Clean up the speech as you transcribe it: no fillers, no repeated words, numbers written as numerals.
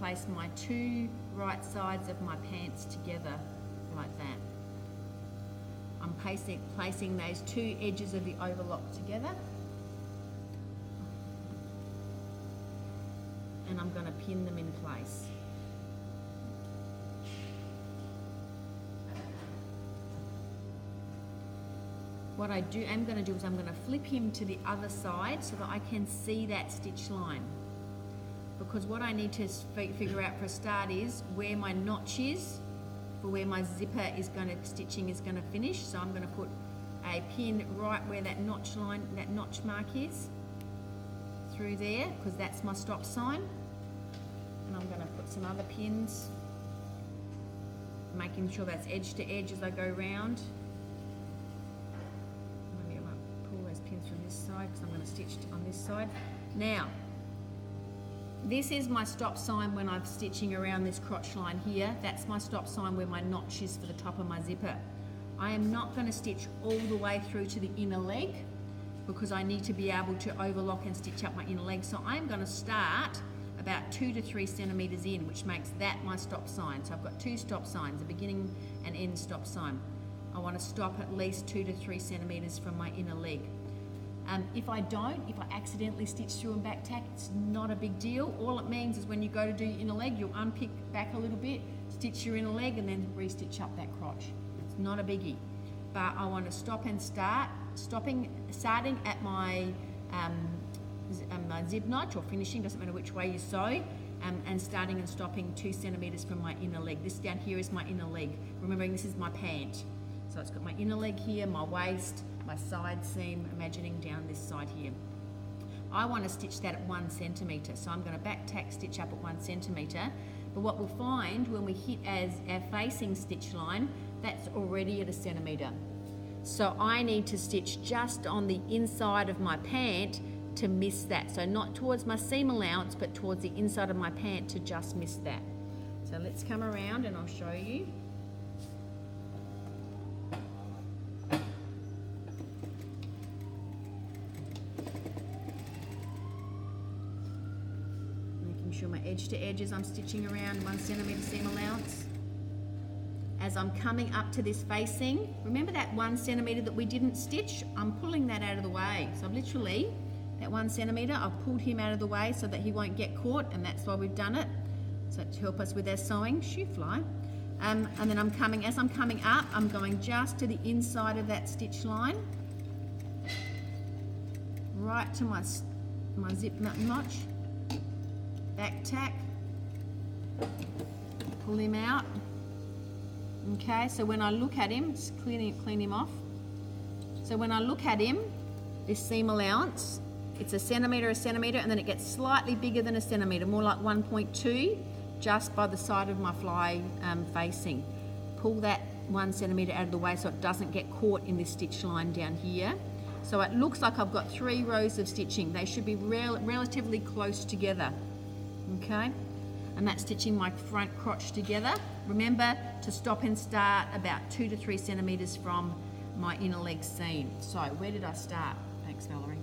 place my two right sides of my pants together like that. I'm placing those two edges of the overlock together, and I'm going to pin them in place. What I am going to do is I'm going to flip him to the other side so that I can see that stitch line. Because what I need to figure out for a start is where my notch is for where my zipper stitching is going to finish. So I'm going to put a pin right where that notch mark is, through there, because that's my stop sign. And I'm going to put some other pins, making sure that's edge to edge as I go round. Maybe I might pull those pins from this side because I'm going to stitch on this side. Now, this is my stop sign when I'm stitching around this crotch line here. That's my stop sign where my notch is for the top of my zipper. I am not going to stitch all the way through to the inner leg because I need to be able to overlock and stitch up my inner leg. So I'm going to start about 2 to 3 centimeters in, which makes that my stop sign. So I've got two stop signs, a beginning and end stop sign. I want to stop at least 2 to 3 centimeters from my inner leg. If I accidentally stitch through and back tack, it's not a big deal. All it means is when you go to do your inner leg, you'll unpick back a little bit, stitch your inner leg, and then re-stitch up that crotch. It's not a biggie. But I want to stop and starting at my zip notch, or finishing, doesn't matter which way you sew, and starting and stopping 2 centimeters from my inner leg. This down here is my inner leg. Remembering this is my pant. So it's got my inner leg here, my waist, my side seam, imagining down this side here. I want to stitch that at 1 centimeter, so I'm going to back tack stitch up at 1 centimeter. But what we'll find when we hit as our facing stitch line, that's already at 1 centimeter. So I need to stitch just on the inside of my pant to miss that. So not towards my seam allowance, but towards the inside of my pant to just miss that. So let's come around and I'll show you. Sure my edge to edges I'm stitching around 1 centimeter seam allowance. As I'm coming up to this facing, remember that 1 centimeter that we didn't stitch? I'm pulling that out of the way. So I've literally, that 1 centimeter, I've pulled him out of the way so that he won't get caught, and that's why we've done it. So to help us with our sewing, shoe fly. And then as I'm coming up, I'm going just to the inside of that stitch line, right to my zip notch. Back tack, pull him out. Okay, so when I look at him, just clean him off. So when I look at him, this seam allowance, it's 1 centimeter, and then it gets slightly bigger than 1 centimeter, more like 1.2, just by the side of my fly facing. Pull that 1 centimeter out of the way so it doesn't get caught in this stitch line down here. So it looks like I've got 3 rows of stitching. They should be relatively close together. Okay, and that's stitching my front crotch together. Remember to stop and start about 2 to 3 centimeters from my inner leg seam. So where did I start? Thanks, Valerie.